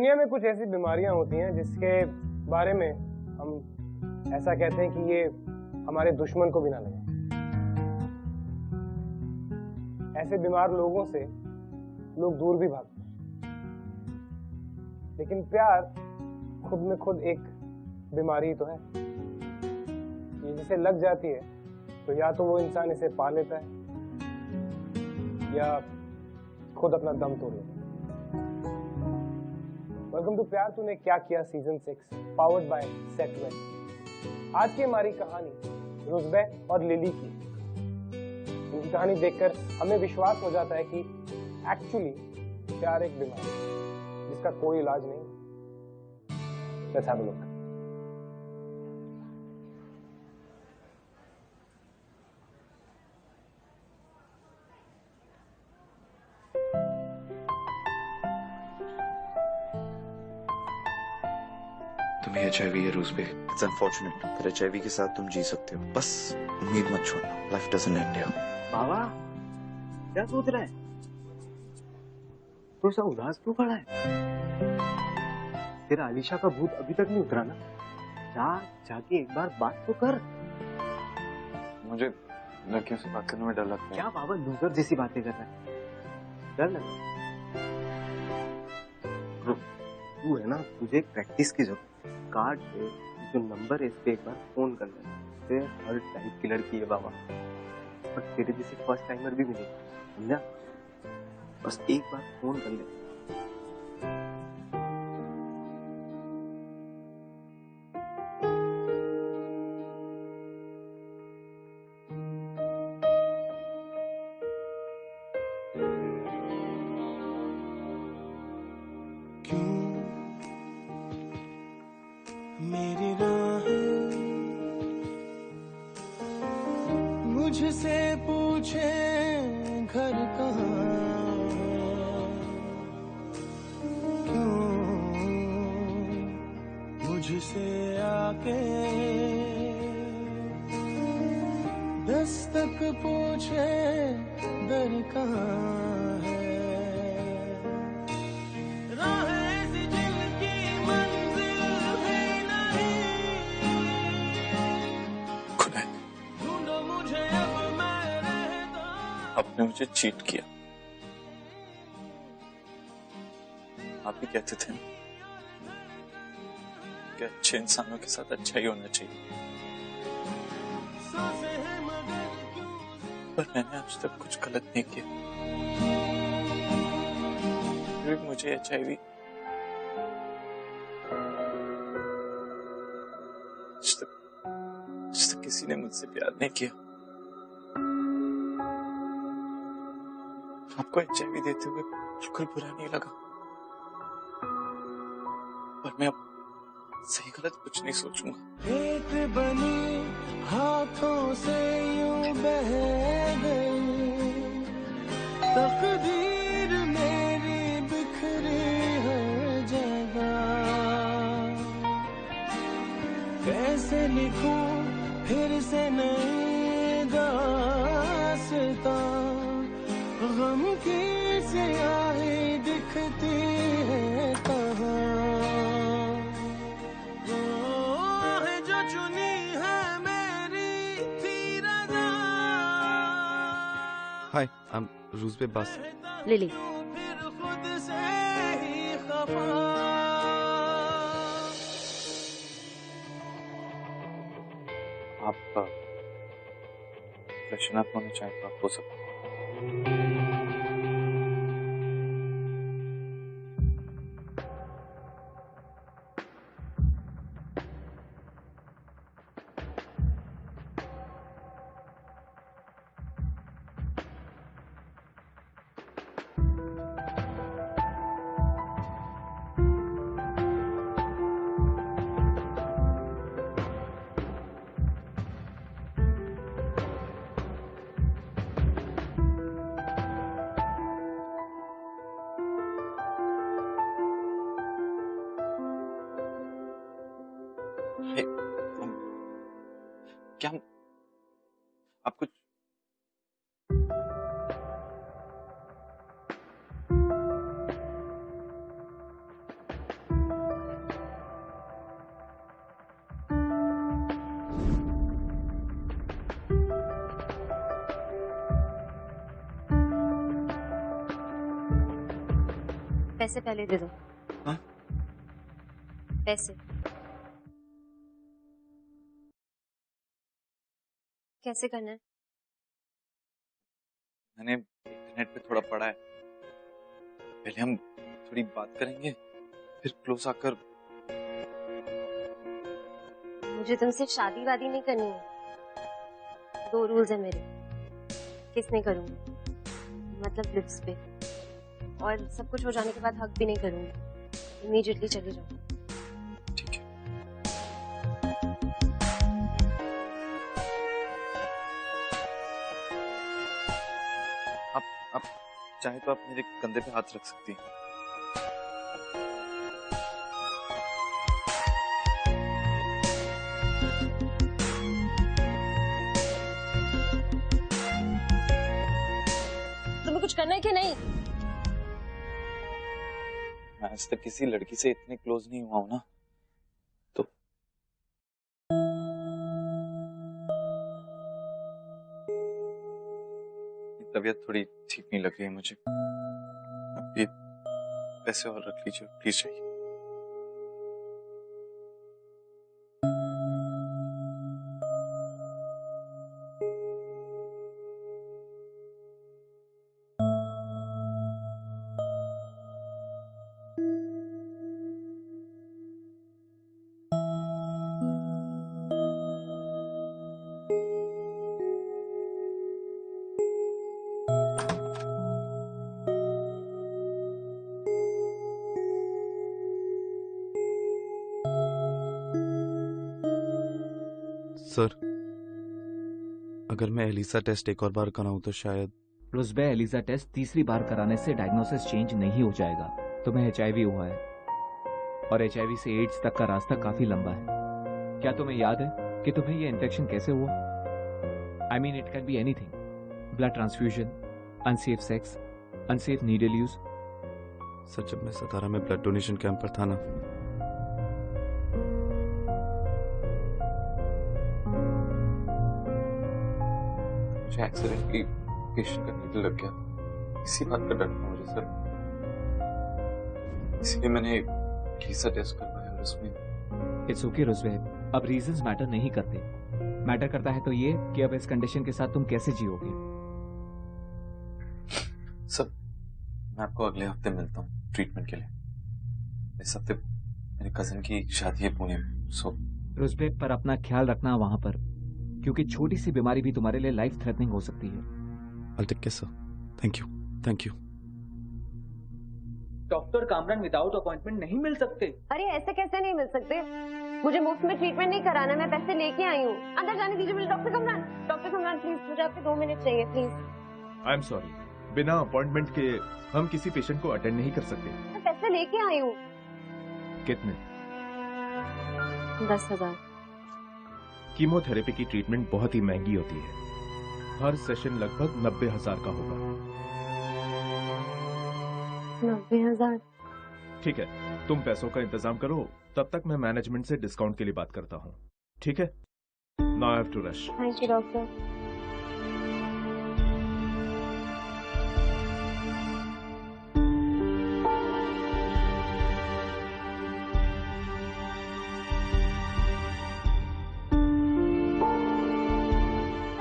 दुनिया में कुछ ऐसी बीमारियां होती हैं जिसके बारे में हम ऐसा कहते हैं कि ये हमारे दुश्मन को भी ना लगे। ऐसे बीमार लोगों से लोग दूर भी भागते हैं, लेकिन प्यार खुद में खुद एक बीमारी तो है। ये जिसे लग जाती है तो या तो वो इंसान इसे पा लेता है या खुद अपना दम तोड़ लेता है। वेलकम टू प्यार तूने क्या किया season 6 powered by Set Wet. आज की हमारी कहानी रुज़बे और लिली की। इनकी कहानी देखकर हमें विश्वास हो जाता है कि एक्चुअली प्यार एक बीमारी है जिसका कोई इलाज नहीं। Let's have a look. तुम्हें एचआईवी है रुज़बे। इट्स अनफॉर्चुनेट, पर एचआईवी के साथ तुम जी सकते हो। बस उम्मीद मत छोड़ना, लाइफ डजंट एंड हियर। बाबा क्या सोच रहा है? तो सा उदास क्यों खड़ा है? तेरा अलीशा का भूत अभी तक नहीं उतरा ना? जाके एक बार बात तो कर। मुझे लड़कियों से बात करने में डर लगता है। क्या बाबा लूजर जैसी बातें कर रहा है? डर लगा? तू है ना, तुझे प्रैक्टिस की जरूरत। कार्ड पे जो नंबर है इस पे एक बार फोन कर लेना। फिर हर टाइप की लड़की है बाबा, और तेरे जैसे फर्स्ट टाइमर भी मिलेगी, समझा? बस एक बार फोन कर ले। मेरी राहें मुझसे पूछे घर कहाँ है, क्यों मुझसे आके दस्तक पूछे दर कहाँ है। आपने मुझे चीट किया। आप ही कहते थे कि अच्छे इंसानों के साथ अच्छा ही होना चाहिए, पर मैंने आज तक कुछ गलत नहीं किया। फिर मुझे एचआईवी आज तक किसी ने मुझसे प्यार नहीं किया। आपको एचआईवी देते हुए बिल्कुल बुरा नहीं लगा, पर मैं अब सही गलत कुछ नहीं सोचूंगा। एक बनी हाथों से यूं बह गई, तकदीर मेरी बिखरी हर जगह। कैसे लिखूं फिर से नई दास्तां, गम की स्याही दिखती है कहाँ। है जो चुनी है मेरी थी रज़ा। हाय, आई एम रुज़बे बस। लिली। फिर खुद से ही खफा। आप फ्रेशन अप होना चाहें तो आप हो सकते हैं। क्या आप कुछ पैसे पहले दे दो। हाँ? पैसे कैसे करना है? मैंने इंटरनेट पे थोड़ा पढ़ा है। पहले हम थोड़ी बात करेंगे, फिर क्लोज आकर। मुझे तुमसे शादी वादी नहीं करनी है। 2 रूल्स है मेरे। किस नहीं करूंगी, मतलब लिप्स पे, और सब कुछ हो जाने के बाद हक भी नहीं करूंगी। इमीडिएटली चले जाओ। ठीक है। आप चाहे तो आप मेरे कंधे पे हाथ रख सकती हैं। तुम्हें कुछ करना है कि नहीं? मैं आज तक किसी लड़की से इतने क्लोज नहीं हुआ हूं ना, तो तबीयत थोड़ी ठीक नहीं लग रही है मुझे। अब ये पैसे और रख लीजिए प्लीज। चाहिए सर, अगर मैं एलिसा टेस्ट एक और बार कराऊं तो शायद। रुस्बे, एलिसा टेस्ट तीसरी बार कराने से डायग्नोसिस चेंज नहीं हो जाएगा। तुम्हें एचआईवी हुआ है और एचआईवी से एड्स तक का रास्ता काफी लंबा है। क्या तुम्हें याद है कि तुम्हें ये इन्फेक्शन कैसे हुआ? I mean it can be anything. Blood transfusion, unsafe sex, unsafe needle use. Sir, जब मैं सतारा में ब्लड डोनेशन कैंप पर था ना, मुझे एक्सीडेंटली पेशेंट का नीडल लग गया। इसी बात का डर था मुझे सर, इसलिए मैंने एलिसा टेस्ट करवाया और उसमें। इट्स ओके रुस्बे, अब रीजंस मैटर नहीं करते। मैटर करता है तो ये कि अब इस कंडीशन के साथ तुम कैसे जियोगे। सर, मैं आपको अगले हफ्ते मिलता हूँ ट्रीटमेंट के लिए। इस हफ्ते मेरे कजिन की शादी है पुणे में, सो। रुस्बे, पर अपना ख्याल रखना वहां पर, क्योंकि छोटी सी बीमारी भी तुम्हारे लिए लाइफ थ्रेटनिंग हो सकती है। I'll take care, sir. Thank you. Thank you. Doctor Kamran without appointment नहीं मिल सकते। अरे ऐसे कैसे नहीं मिल सकते? मुझे मुफ्त में ट्रीटमेंट नहीं कराना, मैं पैसे लेके आई हूँ। अंदर जाने दीजिए मुझे। डॉक्टर कमरान प्लीज, मुझे आपके 2 मिनट चाहिए प्लीज। आई एम सॉरी, बिना अपॉइंटमेंट के हम किसी पेशेंट को अटेंड नहीं कर सकते। मैं पैसे लेके आई हूँ। कितने? 10,000। कीमोथेरेपी की ट्रीटमेंट बहुत ही महंगी होती है। हर सेशन लगभग 90,000 का होगा। 90,000? ठीक है, तुम पैसों का इंतजाम करो, तब तक मैं मैनेजमेंट से डिस्काउंट के लिए बात करता हूँ। ठीक है? Now I have to rush. Thank you doctor.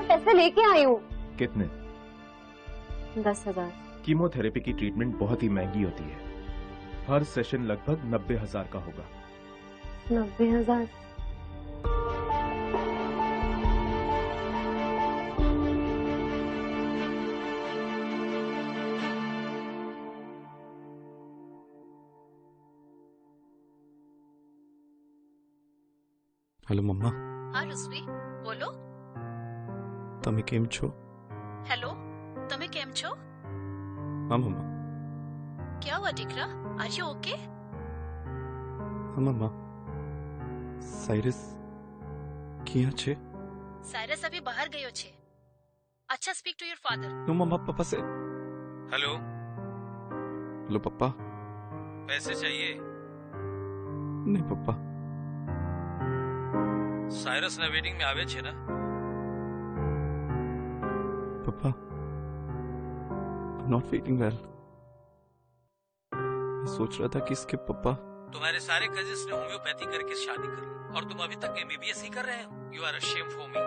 पैसे लेके आई हूँ। कितने? 10,000। कीमोथेरेपी की ट्रीटमेंट बहुत ही महंगी होती है। हर सेशन लगभग 90,000 का होगा। 90,000? हेलो मम्मा। हाँ रुस्बे, बोलो। તમે કેમ છો? हेलो, તમે કેમ છો? हाँ मम्मा। क्या हुआ टिकरा? Are you okay? हाँ मम्मा। સાયરસ ક્યાં છે? સાયરસ અભી બહાર ગયો છે. अच्छा, speak to your father. No मम्मा, पापा से। हेलो हेलो पापा। पैसे चाहिए? नहीं पापा। साइरस ना वेटिंग में आवे छे ना? पापा, I'm not feeling well. सोच रहा था कि इसके पापा तुम्हारे सारे कजिन्स ने होम्योपैथी करके शादी कर ली और तुम अभी तक एमबीबीएस ही कर रहे हो। You are ashamed for me.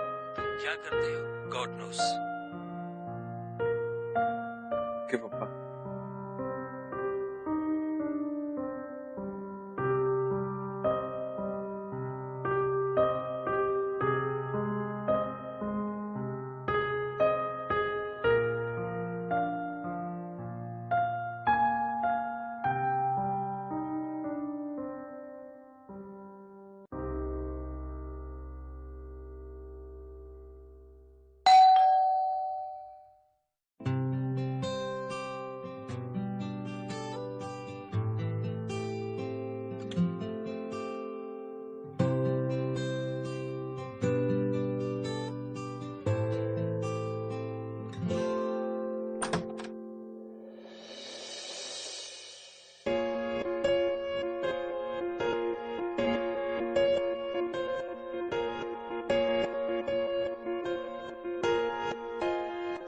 क्या करते हो गॉड नोस। के पापा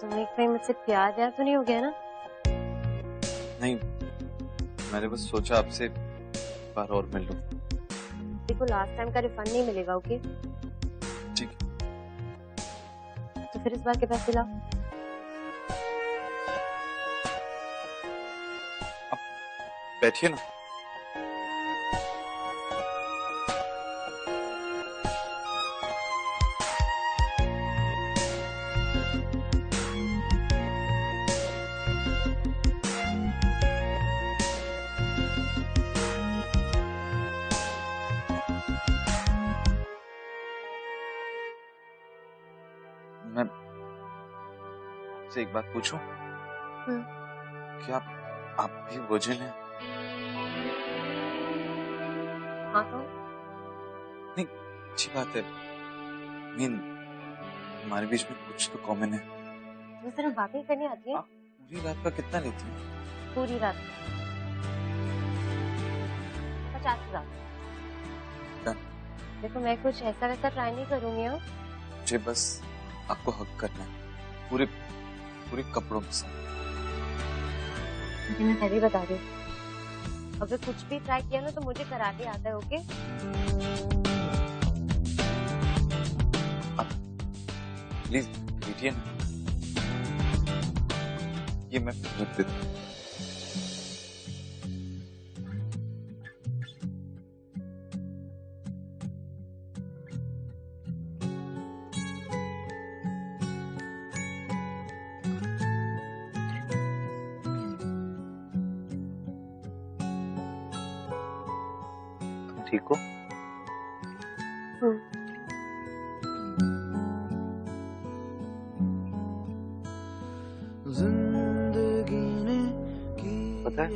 तुम्हें कहीं मुझसे प्यार तो नहीं हो गया ना? नहीं, मैंने बस सोचा आपसे एक बार और मिल लूं। देखो लास्ट टाइम का रिफंड नहीं मिलेगा, ओके? ठीक। तो फिर इस बार के पैसे लाओ। बैठिए ना। मैं आपसे एक बात पूछूं? क्या आप भी वर्जिन हैं? हाँ तो नहीं, अच्छी बात है। मीन हमारे बीच में कुछ तो कॉमन है। तुम्हें सिर्फ बातें करनी आती है? पूरी रात का कितना लेती हैं? पूरी रात 50,000। देखो मैं कुछ ऐसा वैसा ट्राई नहीं करूंगी। मुझे बस आपको हक करना है, पूरे कपड़ों के साथ। मैं पहले ही बता रही हूँ, अगर कुछ भी ट्राई किया ना तो मुझे कराटे आता है, ओके? आप प्लीज बैठिए ना, ये मैं रख देता हूँ। ठीक हो? पता है,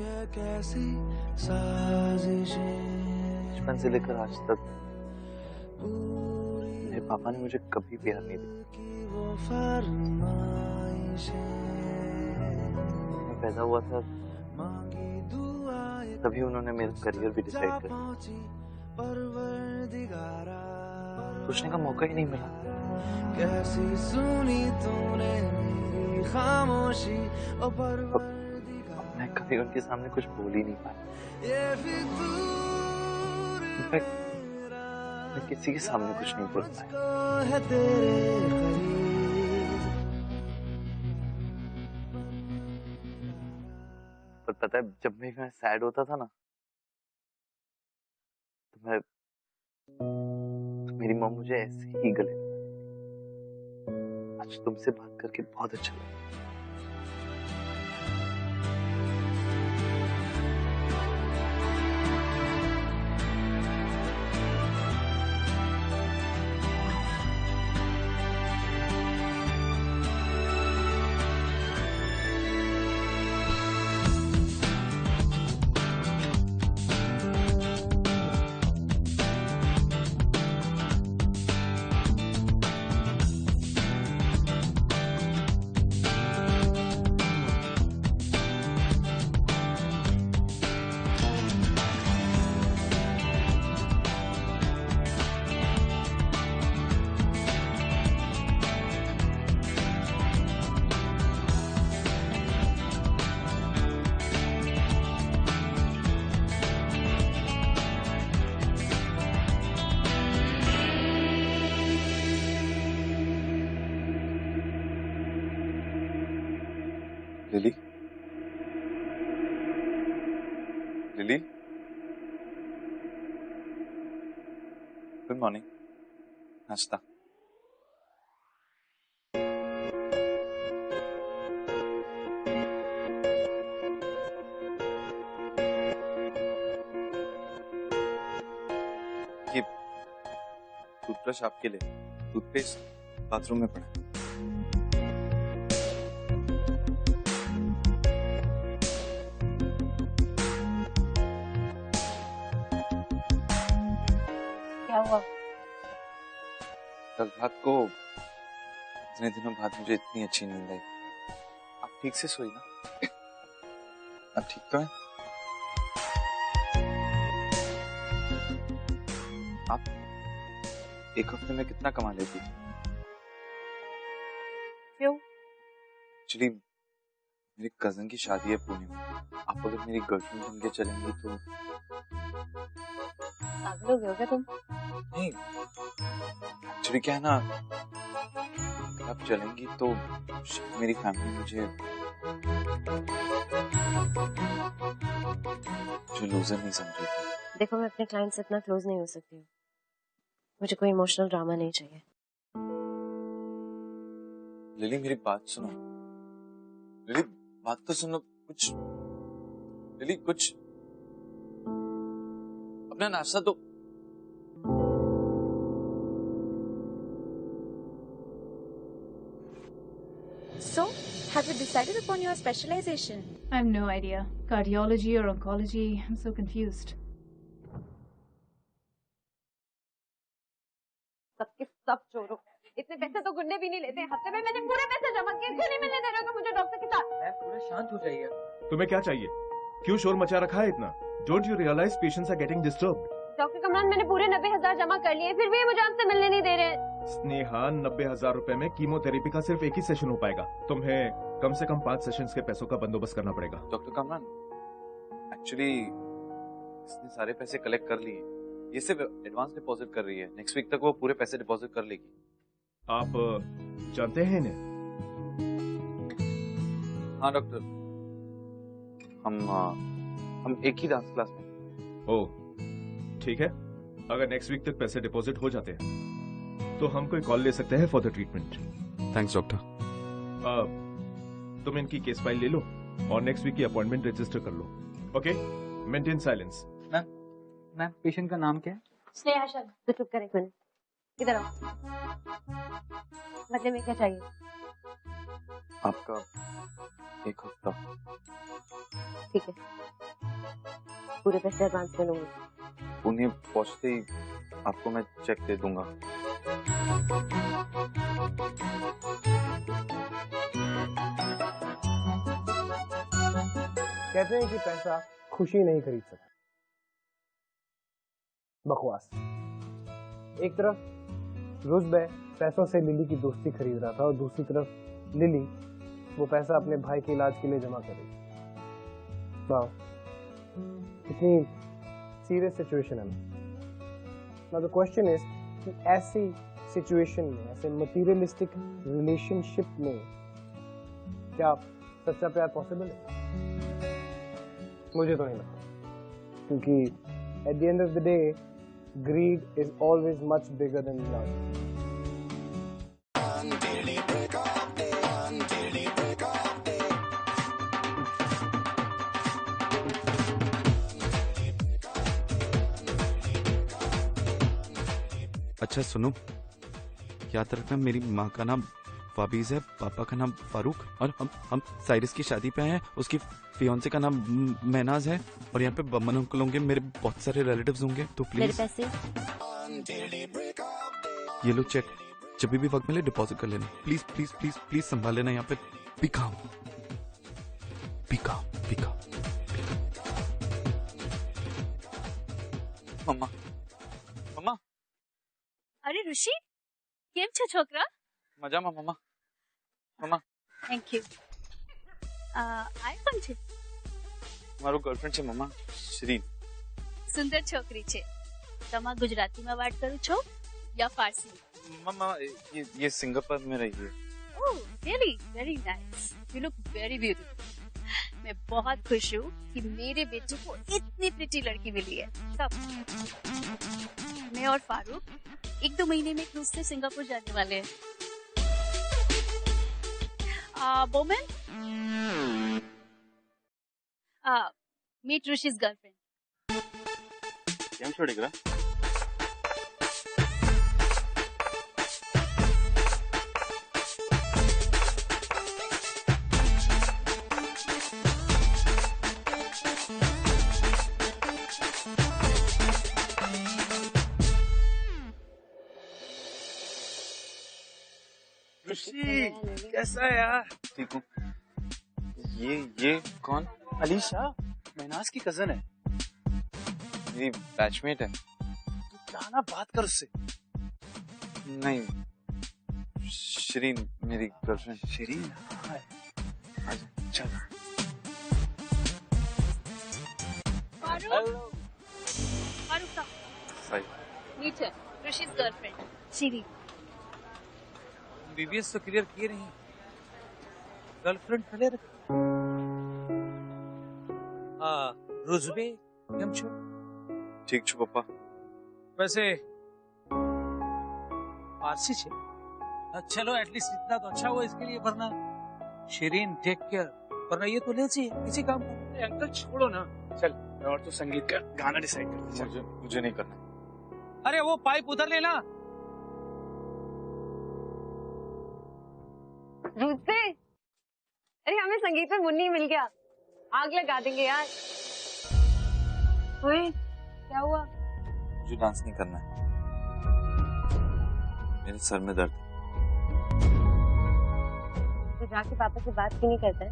बचपन से लेकर आज तक मेरे पापा ने मुझे कभी प्यार नहीं दिया। मैं पैदा हुआ था तभी उन्होंने मेरा करियर भी डिसाइड कर लिया। सोचने का मौका ही नहीं मिला। कैसी सुनी तूने मेरी खामोशी अब मैं कभी उनके सामने कुछ बोल ही नहीं पाया। मैं किसी के सामने कुछ नहीं बोल पाया। पर पता है, जब भी मैं सैड होता था ना तो मेरी मॉम मुझे ऐसे ही गले लगाती। आज तुमसे बात करके बहुत अच्छा लगा। Lily, lily, good morning. नाश्ता। ये टूथब्रश आपके लिए, टूथपेस्ट बाथरूम में पड़ा है। क्या हुआ? कल रात को इतने दिनों बाद मुझे इतनी अच्छी नींद आई। आप ठीक से सोई ना? आप ठीक तो हैं? आप एक हफ्ते में कितना कमा लेती? क्यों? एक्चुअली मेरी कजन की शादी है पुणे में। आप अगर मेरी गर्लफ्रेंड बन के चलेंगी तो। पागल हो गए हो क्या तुम? नहीं, एक्चुअली क्या है ना, अगर आप चलेंगी तो मेरी फैमिली मुझे लूजर नहीं समझेगी। देखो, मैं अपने क्लाइंट से इतना क्लोज नहीं हो सकती हूँ। मुझे कोई इमोशनल ड्रामा नहीं चाहिए। लिली मेरी बात सुनो। लिली बात तो सुनो। कुछ लिली, कुछ अपना नाश्ता तो। So, have you decided upon your specialization? I have no idea. Cardiology or oncology? I'm so confused. सबके सब चोरों। इतने पैसे तो गुंडे भी नहीं लेते। हफ्ते में मैंने पूरे पैसे जमा किए, क्यों नहीं मिलने दे रहे हो मुझे डॉक्टर के साथ? पूरा शांत हो जाइए। तुम्हें क्या चाहिए? क्यों शोर मचा रखा है इतना? Don't you realize patients are getting disturbed? Doctor Kamran, मैंने पूरे 90,000 जमा कर लिए, फिर भी ये मुझे आपसे मिलने नहीं दे रहे हैं। स्नेहा, 90,000 रुपए में कीमोथेरेपी का सिर्फ एक ही सेशन हो पाएगा। तुम्हें कम से कम 5 सेशंस के पैसों का बंदोबस्त करना पड़ेगा। डॉक्टर कमरान, एक्चुअली इसने सारे पैसे कलेक्ट कर लिए। ये सिर्फ एडवांस डिपॉजिट कर रही है। नेक्स्ट वीक तक वो पूरे पैसे डिपॉजिट कर लेगी। आप जानते हैं इन्हें? हाँ डॉक्टर, हम एक ही डांस क्लास में। ओह, ठीक है। अगर नेक्स्ट वीक तक पैसे डिपॉजिट हो जाते हैं तो हम कोई कॉल ले सकते हैं for the treatment. Thanks doctor. तुम इनकी केस फाइल ले लो और नेक्स्ट वीक की अपॉइंटमेंट रजिस्टर कर लो। Okay, maintain silence. Ma'am, patient का नाम क्या है? स्नेहा शर्मा। तो चुप कर एक मिनट, इधर आओ। बदले में क्या चाहिए? आपका एक हफ्ता। ठीक है, पूरे पैसे एडवांस में लूंगी। पुणे पहुंचते ही आपको मैं चेक दे दूंगा। कहते हैं कि पैसा खुशी नहीं खरीद सकता। बकवास। एक तरफ रुजबे पैसों से लिली की दोस्ती खरीद रहा था और दूसरी तरफ लिली वो पैसा अपने भाई के इलाज के लिए जमा कर रही थी। वाह, कितनी सीरियस सिचुएशन है। नाउ द क्वेश्चन इज कि ऐसी सिचुएशन में, ऐसे मटीरियलिस्टिक रिलेशनशिप में क्या सच्चा प्यार पॉसिबल है? मुझे तो नहीं लगता, क्योंकि at the end of the day greed is always much bigger than love. अच्छा सुनो, याद रखना मेरी माँ का नाम फाबीज है, पापा का नाम फारूक, और हम साइरस की शादी पे आए हैं। उसकी फियांसे का नाम महनाज है, और यहाँ पे बमन अंकल होंगे, मेरे बहुत सारे रिलेटिव्स होंगे। तो प्लीज मेरे पैसे ये लो चेक, जब भी वक्त मिले डिपॉजिट कर लेना। प्लीज प्लीज प्लीज प्लीज संभाल लेना। यहाँ पे बी काम। मम्मा, मम्मा। अरे ऋषि, केम छे छोकरा? मजामा मम्मा। मम्मा, थैंक यू। આ કોણ છે? મારો ગર્લફ્રેન્ડ છે મમ્મા, શ્રી। સુંદર છોકરી છે। તમે ગુજરાતીમાં વાત કરો છો या फारसी? मम्मा ये सिंगापुर में रही है Oh, really? Very nice. You look very beautiful. मैं बहुत खुश हूँ कि मेरे बेटे को इतनी प्रिटी लड़की मिली है। सब मैं और फारूक 1-2 महीने में क्रूज से सिंगापुर जाने वाले हैं। Boman, meet Rishi's girlfriend. કેમ છો દીકરા? ऋषि कैसा है यार? ठीक हूँ। ये कौन? अलीशा, महनाज की कजन है। मेरी बैचमेट है। जाना बात कर उससे। नहीं, शिरीन मेरी गर्लफ्रेंड। शिरीन? चल। फारूक का मीट है ऋषि's गर्लफ्रेंड शिरीन। बीबीएस तो क्लियर किए नहीं, गर्लफ्रेंड पहले रख। रुजबे કેમ છો? ठीक छू पप्पा। वैसे पारसी छे। चलो एटलीस्ट इतना तो अच्छा हुआ इसके लिए, वरना शिरीन टेक केयर, वरना ये तो लेजी है किसी काम का। अंकल छोड़ो ना, चल मैं और तू संगीत का गाना डिसाइड करते हैं। मुझे नहीं करना। अरे वो पाइप उधर लेना। रुचते, अरे हमें संगीत में मुन्नी मिल गया, आग लगा देंगे यार। ओए, क्या हुआ? मुझे डांस नहीं करना है, मेरे सर में दर्द। तो जाके पापा से बात क्यों नहीं करता है?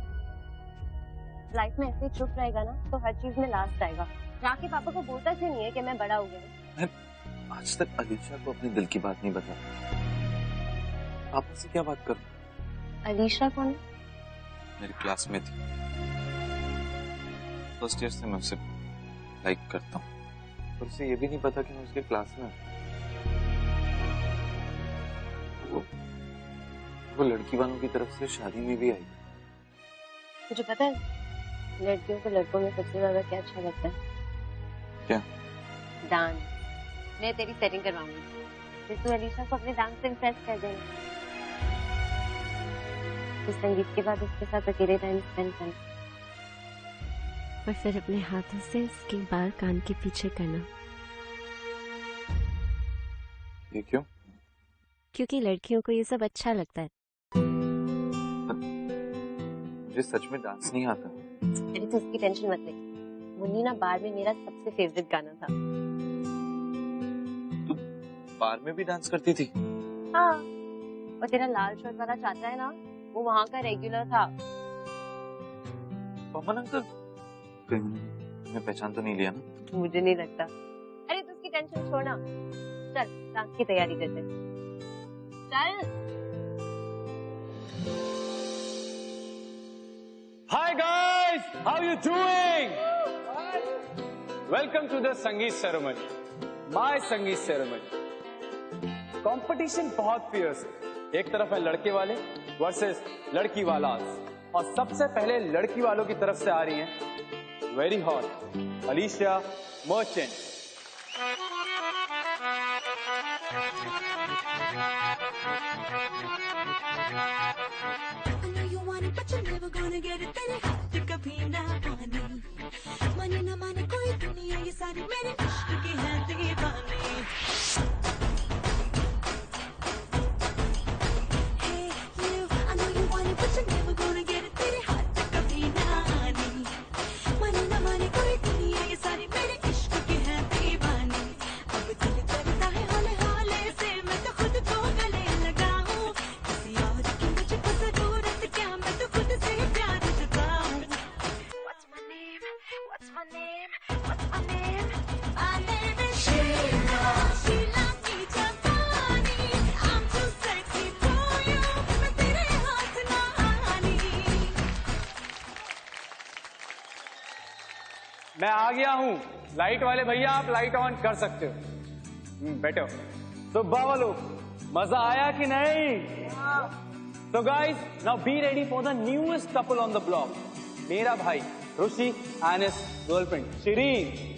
लाइफ में ऐसे ही चुप रहेगा ना तो हर चीज में लास्ट आएगा। जाके पापा को बोलता क्यों नहीं है कि मैं बड़ा हो गया? मैं आज तक अलीशा को अपने दिल की बात नहीं बताई। पापा से क्या बात करूं? अलीशा कौन है? मेरी क्लास में थी, फर्स्ट ईयर से मैं उसे लाइक करता हूँ, और उसे ये भी नहीं पता कि मैं उसके क्लास में हूँ। वो लड़की वालों की तरफ से शादी में भी आई। मुझे पता है लड़कियों को लड़कों में सबसे ज्यादा क्या अच्छा लगता है? क्या? डांस। मैं तेरी सेटिंग करवाऊंगी, फिर तू अलीशा को अपने डांस से इम्प्रेस कर देना। तो संगीत के बाद उसके साथ अकेले टाइम स्पेंड करना, और फिर अपने हाथों से उसके बाल कान के पीछे करना। ये क्यों? क्योंकि लड़कियों को ये सब अच्छा लगता है। मुझे सच में डांस नहीं आता। अरे तू उसकी टेंशन मत ले, मुन्नी ना बार में मेरा सबसे फेवरेट गाना था। तू बार में भी डांस करती थी? हाँ, और तेरा लाल शर्ट वाला चाचा है ना, वो वहाँ का रेगुलर था। पवन अंकल, मैं पहचान तो नहीं लिया ना? मुझे नहीं लगता। अरे तू उसकी टेंशन छोड़ना, चल डांस की तैयारी करते हैं। चल। Hi guys, how you doing? Welcome to the संगीत ceremony, my संगीत ceremony. कंपटीशन बहुत फियर्स है। एक तरफ है लड़के वाले वर्सेस लड़की वाला, और सबसे पहले लड़की वालों की तरफ से आ रही हैं वेरी हॉट अलीशा मर्चेंट। कभी ना माने ना माने कोई दुनिया, ये सारी मेरे इश्क की है दीवानी। Hey you, I know you want it, but you're never gonna get it. तेरे हाथ तक कभी ना आनी, माने ना माने कोई दुनिया, ये सारी मेरे इश्क की है दीवानी। अब दिल करता है हौले हौले से मैं तो खुद को गले लगाऊं, किसी और की मुझको जरूरत क्या, मैं तो खुद से प्यार जताऊं। What's my name? What's my name? What's my name? My name is Sheila. Sheila की जवानी, I'm too sexy for you, मैं तेरे हाथ ना आनी। मैं आ गया हूँ, लाइट वाले भैया आप लाइट ऑन कर सकते हो। बैठो। तो बाबा लोग, मजा आया कि नहीं? So guys, now be ready for the newest couple on the block. मेरा भाई Rushi and his girlfriend Shireen.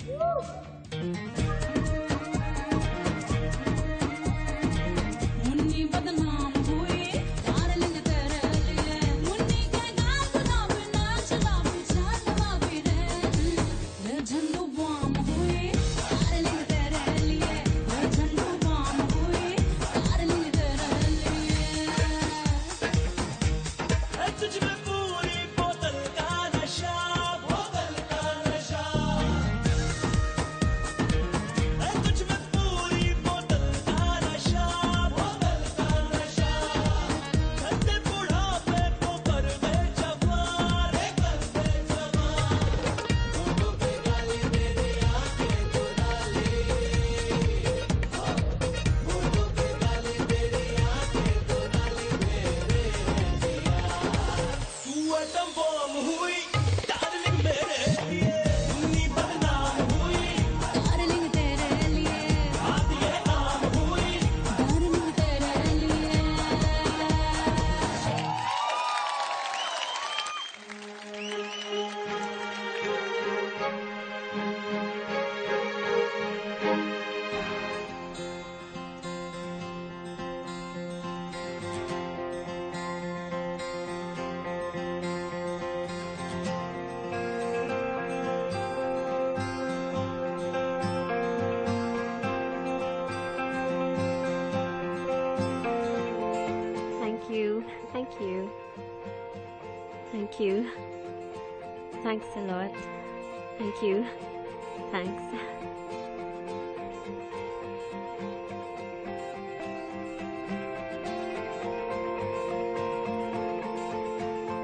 Thank you. Thank you. Thanks a lot. Thank you. Thanks.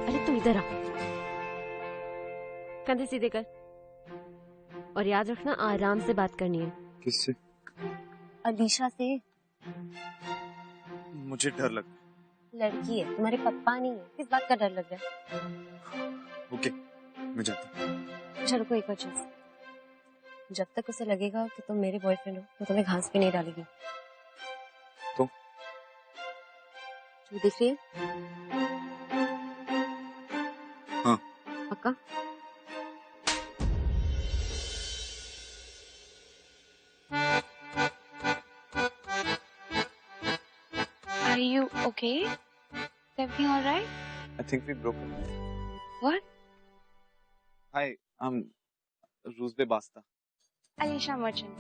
अरे तू इधर आ, कंधे सीधे कर और याद रखना आराम से बात करनी है। किससे? अलीशा से। मुझे डर लग। लड़की है, तुम्हारे पप्पा नहीं है, किस बात का डर लग रहा है? ओके, मैं जाता हूँ। चलो कोई एक और चीज, जब तक उसे लगेगा कि तुम मेरे बॉयफ्रेंड हो तो तुम्हें घास पे नहीं डालेगी। तो तू दिख रही है? हाँ। पक्का? Are you okay? Is everything all right? I think we broke up. What? Hi, I'm Ruzbe Basta. Alisha Merchant.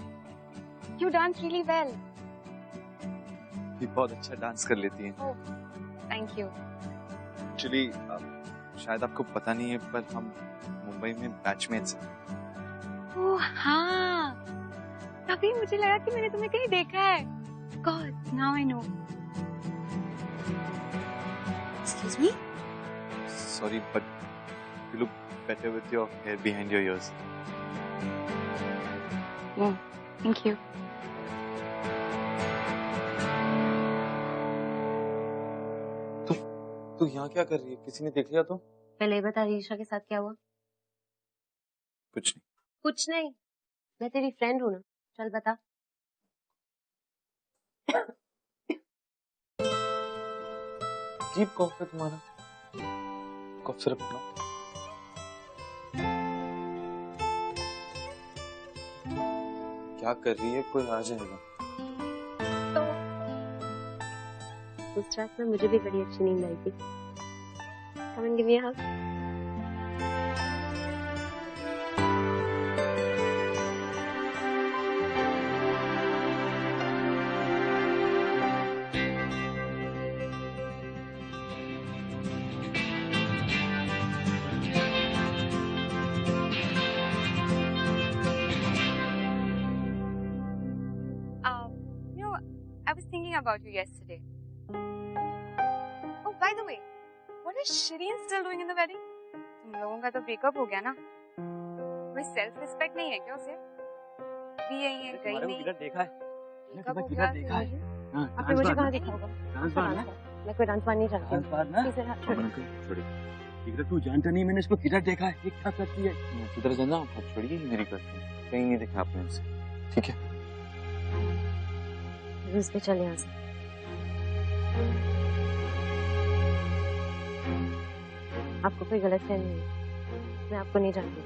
You dance really well. ये बहुत अच्छा डांस कर लेती हैं। Oh, thank you. Actually, शायद आपको पता नहीं है पर हम मुंबई में बैचमेट्स हैं। ओह हाँ, तभी मुझे लगा कि मैंने तुम्हें कहीं देखा है। God, now I know. Excuse me? Sorry, but you look better with your hair behind your ears. Oh, thank you. तू यहाँ क्या कर रही है? किसी ने देख लिया तो? पहले बता अलीशा के साथ क्या हुआ? कुछ नहीं। कुछ नहीं? मैं तेरी फ्रेंड हूँ ना, चल बता। अजीब कॉफ है तुम्हारा। कॉफ सिरप लो। क्या कर रही है? कोई आ जाएगा। उस रात में मुझे भी बड़ी अच्छी नींद आई थी। Come and give me a hug. I was thinking about you yesterday. Oh, by the way, what is Shireen still doing in the wedding? तुम लोगों का तो ब्रेकअप हो गया ना? कोई सेल्फ रिस्पेक्ट नहीं है क्या उसे? भी यही है, गई नहीं। किधर देखा है? ब्रेकअप हो गया देखा है? हाँ, आपने मुझे कहाँ देखा होगा? डांस बार ना? मैं कोई डांस बार नहीं जानती। डांस बार ना? छोड़िए। किधर तू जानता नहीं, मैंने इसको किधर देखा है? ये क्या करती है? किधर जाना? आप छोड़िए, मेरी गर्लफ्रेंड। कहीं नहीं देखा आपने उसे। ठीक है? रूस पे चल यहाँ से। आपको कोई गलतफहमी है, मैं आपको नहीं जानती।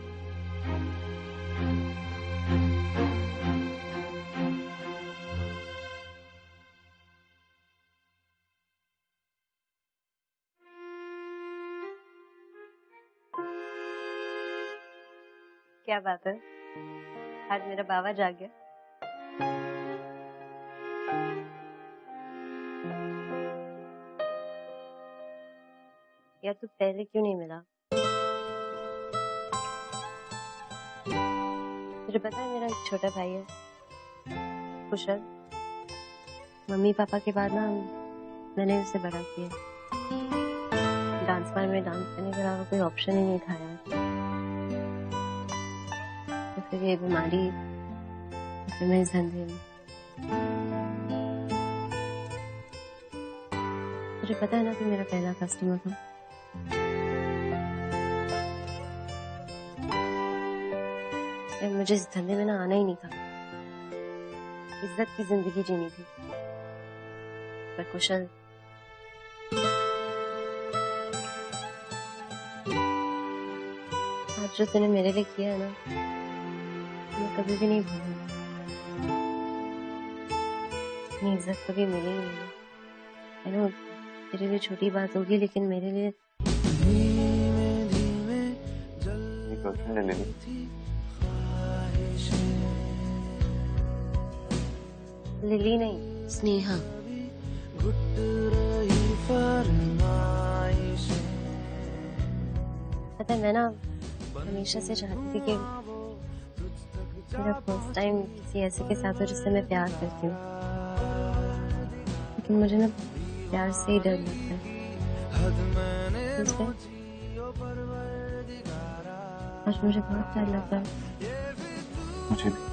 क्या बात है, आज मेरा बाबा जाग गया। यार तू पहले क्यों नहीं मिला? तुझे पता है मेरा एक छोटा भाई है कुशल, मम्मी पापा के बाद ना मैंने उसे बड़ा किया। डांस बार में डांस करने के अलावा कोई ऑप्शन ही नहीं था यार। तो फिर ये बीमारी, फिर मैं इस धंधे में। तुझे पता है ना, तू मेरा पहला कस्टमर था। मुझे इस धंधे में ना आना ही नहीं था, इज्जत की जिंदगी जीनी थी। पर कुशल, आज जो तूने मेरे लिए किया है ना, मैं कभी भी नहीं भूलूंगी। इतनी इज्जत कभी मिली ही नहीं। I know, तेरे लिए छोटी बात होगी, लेकिन मेरे लिए लिली नहीं, स्नेहा। पता है, मैं ना हमेशा से चाहती थी कि मेरा फर्स्ट टाइम किसी ऐसे के साथ हो जिससे मैं प्यार करती हूँ, लेकिन मुझे ना प्यार से ही डर लगता है। आज मुझे बहुत डर लगता है। मुझे भी।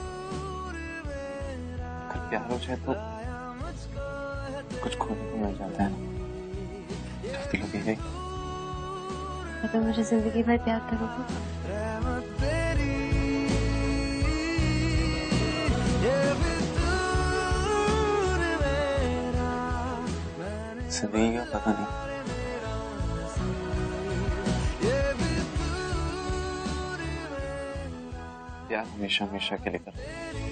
अगर प्यार हो जाए तो कुछ खोने को मिल जाता है ना, दिल भी है। तो मुझे जिंदगी भर प्यार करोगे? जिंदगी का पता नहीं, प्यार हमेशा हमेशा के लिए करते हैं।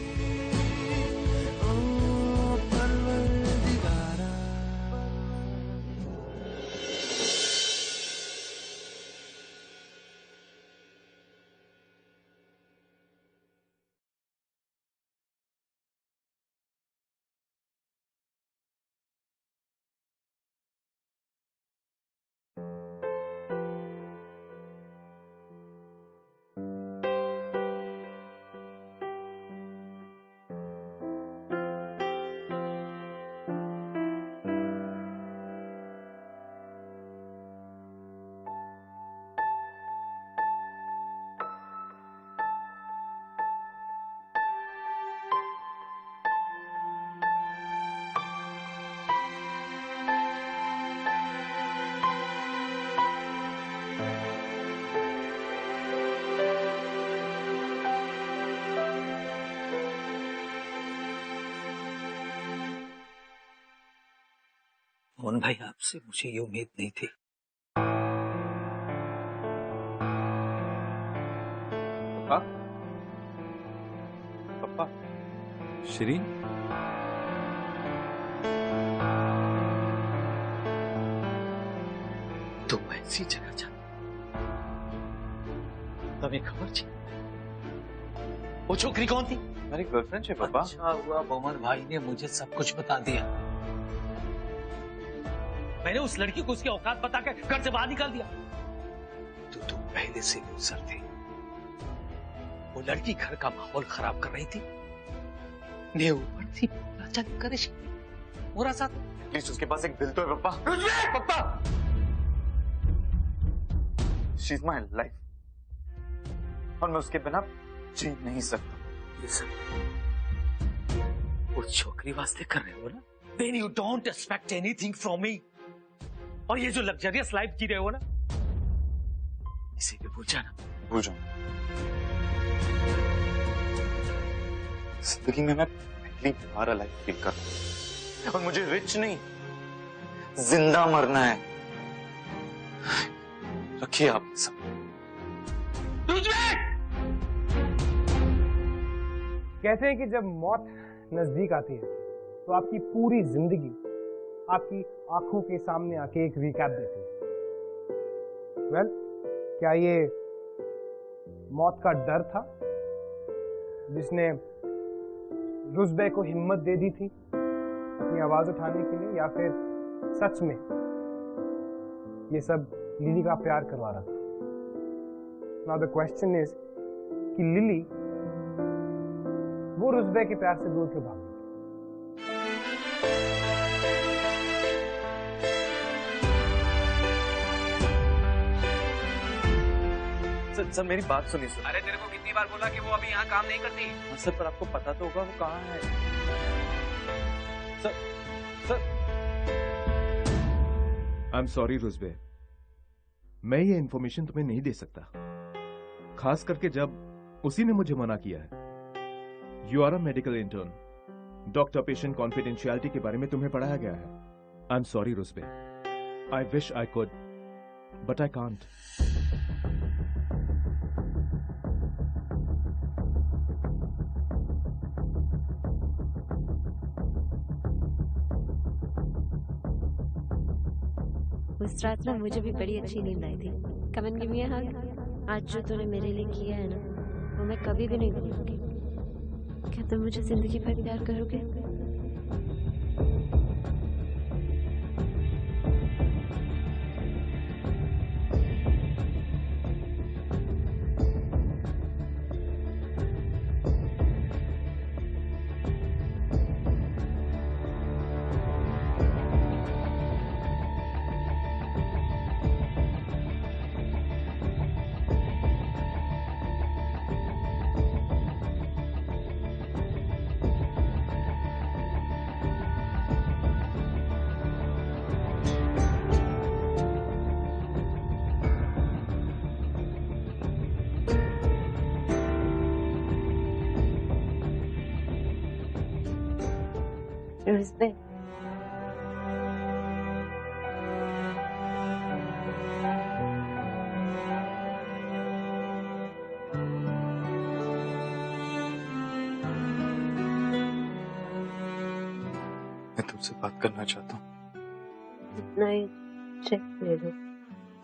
मोहन भाई, आपसे मुझे ये उम्मीद नहीं थी। पापा, पापा, शिरीन, तुम ऐसी जगह जा, तुम्हें खबर थी? वो छोकरी कौन थी? मेरी गर्लफ्रेंड है पापा। अच्छा हुआ मोहन भाई ने मुझे सब कुछ बता दिया। मैंने उस लड़की को उसकी औकात बताकर घर से बाहर निकाल दिया। तो तुम पहले से लूजर थे। वो लड़की घर का माहौल खराब कर रही थी, ने ऊपर थी चल करे पूरा साथ। प्लीज, उसके पास एक दिल तो है पापा। पापा, शी इज माई लाइफ और मैं उसके बिना जी नहीं सकता। ये सब वो छोकरी वास्ते कर रहे हो ना? Then you don't expect anything from me। और ये जो लग्जरियस लाइफ जी रहे हो ना, इसे भी भूल जाना। भूल जाऊं। जिंदगी में मैं पहली बार अलाइव फील कर रहा हूं और मुझे रिच नहीं, जिंदा मरना है। रखिए आपने सब। कहते हैं कि जब मौत नजदीक आती है तो आपकी पूरी जिंदगी आपकी आंखों के सामने आके एक रिकैप देती है। वेल, क्या ये मौत का डर था जिसने रुस्बे को हिम्मत दे दी थी अपनी आवाज उठाने के लिए, या फिर सच में ये सब लिली का प्यार करवा रहा था? नाउ द क्वेश्चन इज कि लिली वो रुस्बे के प्यार से दूर क्यों भागी? सर मेरी बात सुनिए सर। अरे तेरे को कितनी बार बोला कि वो अभी यहाँ काम नहीं करती? हाँ सर, पर आपको पता तो होगा वो कहाँ है। सर आई एम सॉरी रुस्बे, मैं ये इन्फॉर्मेशन तुम्हें नहीं दे सकता, खास करके जब उसी ने मुझे मना किया है। You are a medical intern, doctor patient confidentiality के बारे में तुम्हें पढ़ाया गया है। I am sorry Rusbe, I wish I could but I can't. उस रात ना मुझे भी बड़ी अच्छी नींद आई थी। कम एंड गिव मी अ हग। आज जो तूने मेरे लिए किया है ना, वो मैं कभी भी नहीं भूलूंगी। क्या तुम मुझे जिंदगी भर प्यार करोगे? रुस्बे, मैं तुमसे बात करना चाहता हूँ। इतना ही चेक ले लो।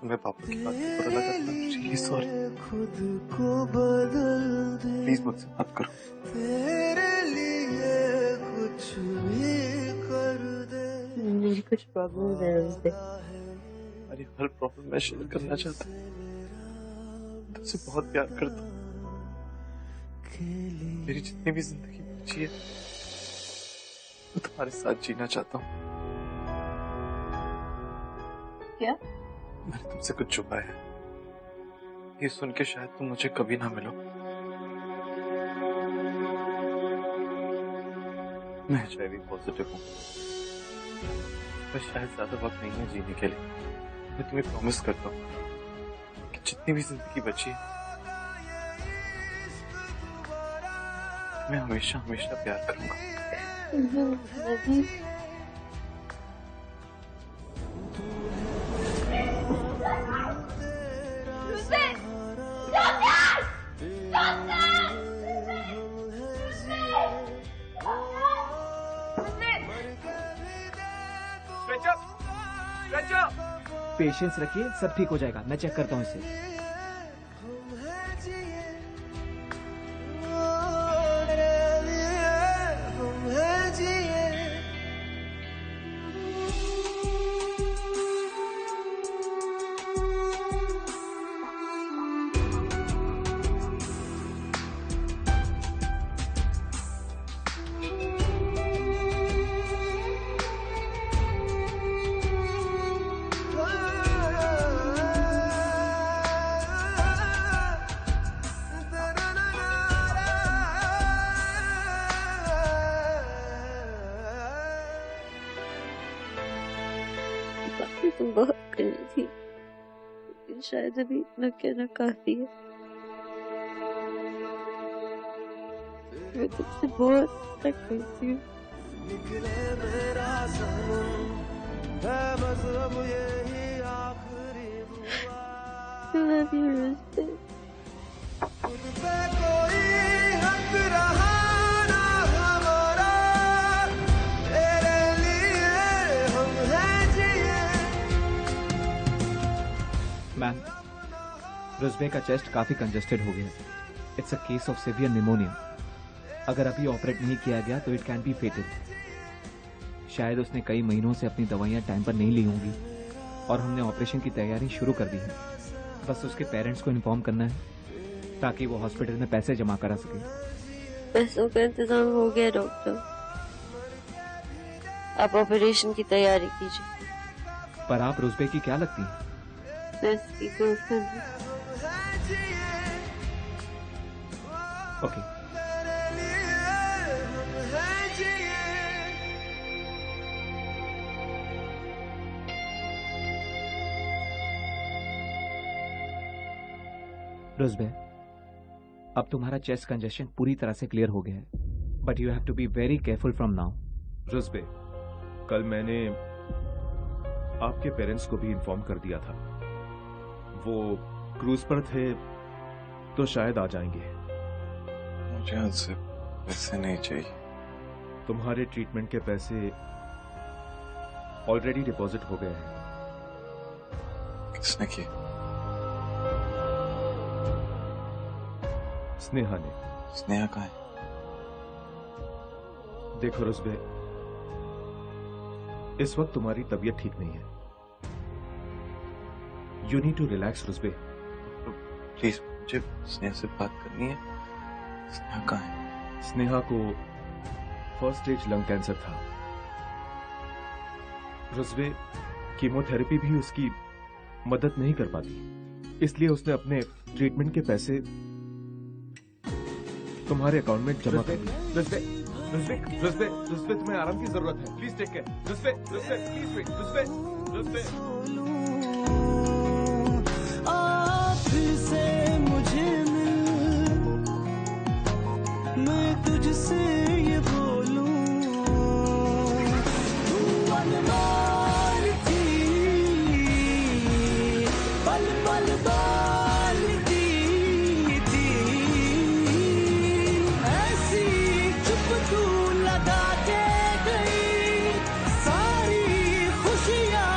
तुम्हें पापा की बात पे बुरा लगा था, रियली सॉरी। खुद को बदल दे, प्लीज मुझसे बात करो। तेरे लिए कुछ भी कर दे। मेरी कुछ प्रॉब्लम है रुस्बे। अरे हर प्रॉब्लम मैं शेयर करना चाहता हूँ। तुमसे बहुत प्यार करता हूँ। मेरी जितनी भी जिंदगी बची है मैं तुम्हारे साथ जीना चाहता हूँ। क्या? मैंने तुमसे कुछ छुपाया है, ये सुन के शायद तुम मुझे कभी ना मिलो। मैं HIV पॉजिटिव हूँ, मैं शायद ज्यादा वक्त नहीं है जीने के लिए। मैं तुम्हें प्रॉमिस करता हूँ कि जितनी भी जिंदगी बची है मैं हमेशा हमेशा प्यार करूंगा। पेशेंस रखिए, सब ठीक हो जाएगा। मैं चेक करता हूँ इसे। तुम बहुत करनी थी, लेकिन शायद अभी इतना कहना काफी है। मैं तुमसे बहुत तक करती हूँ। निकले मेरा सनम है बस अब यही आखिरी दुआ। also love you, Rosbe. खुद पे कोई हक रहा ना हमारा, तेरे लिए हम हैं जिए। मैम, रुजबे का चेस्ट काफी कंजेस्टेड हो गया। It's a case of severe pneumonia. अगर अभी ऑपरेट नहीं किया गया तो इट कैन बी फेटल। शायद उसने कई महीनों से अपनी दवाइयां टाइम पर नहीं ली होंगी और हमने ऑपरेशन की तैयारी शुरू कर दी है। बस उसके पेरेंट्स को इन्फॉर्म करना है ताकि वो हॉस्पिटल में पैसे जमा करा सके। पैसों का इंतजाम हो गया डॉक्टर, आप ऑपरेशन की तैयारी कीजिए। पर आप रुजबे की क्या लगती हैं? मैं इसकी गर्लफ्रेंड हूँ। ओके। रुजबे, अब तुम्हारा चेस्ट कंजेशन पूरी तरह से क्लियर हो गया है, but you have to be very careful from now. Roozbeh, कल मैंने आपके पेरेंट्स को भी इन्फॉर्म कर दिया था। वो क्रूज पर थे तो शायद आ जाएंगे। मुझे उनसे पैसे नहीं चाहिए। तुम्हारे ट्रीटमेंट के पैसे ऑलरेडी डिपॉजिट हो गए हैं। किसने किया? स्नेहा ने। स्नेहा कहाँ है? देखो रुजबे, इस वक्त तुम्हारी तबीयत ठीक नहीं है। You need to relax Roozbeh. Please, मुझे स्नेहा से बात करनी है। स्नेहा कहाँ है? स्नेहा को फर्स्ट स्टेज लंग कैंसर था। रुजबे, कीमोथेरेपी भी उसकी मदद नहीं कर पाती, इसलिए उसने अपने ट्रीटमेंट के पैसे तुम्हारे अकाउंट में जमा कर दिए। रुजबे, रुजबे, रुजबे, रुजबे, तुम्हें आराम की जरूरत है। Please take care. Roozbeh, Roozbeh, please wait. Roozbeh, Roozbeh. आपसे मुझे मिल, मैं तुझसे ये बोलूं, तू अनमोल थी, पल पल बालती थी, ऐसी चुप तू लगा के गई, सारी खुशियां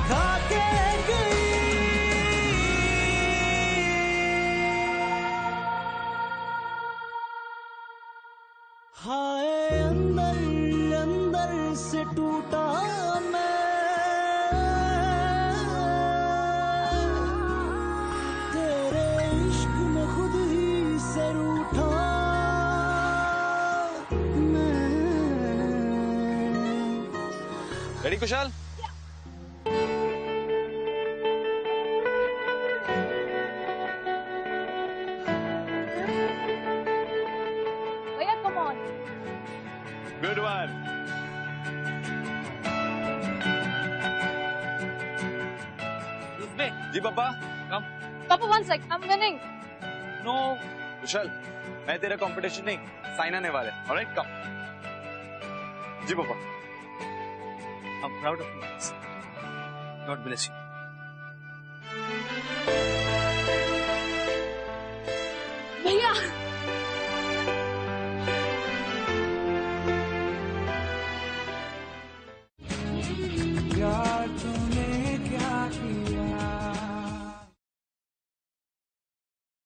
खा के गई। हाय अंदर अंदर से टूटा मैं, तेरे इश्क में खुद ही से रूठा मैं। रेडी कुशाल? भैया come on. Good one. Rujbe, जी पापा। कम। पापा 1 sec, I'm winning. No. Kushal, मैं तेरा कंपटीशन नहीं, साइन आने वाले। ऑलराइट, कम। जी पापा। I'm proud of you. God bless you.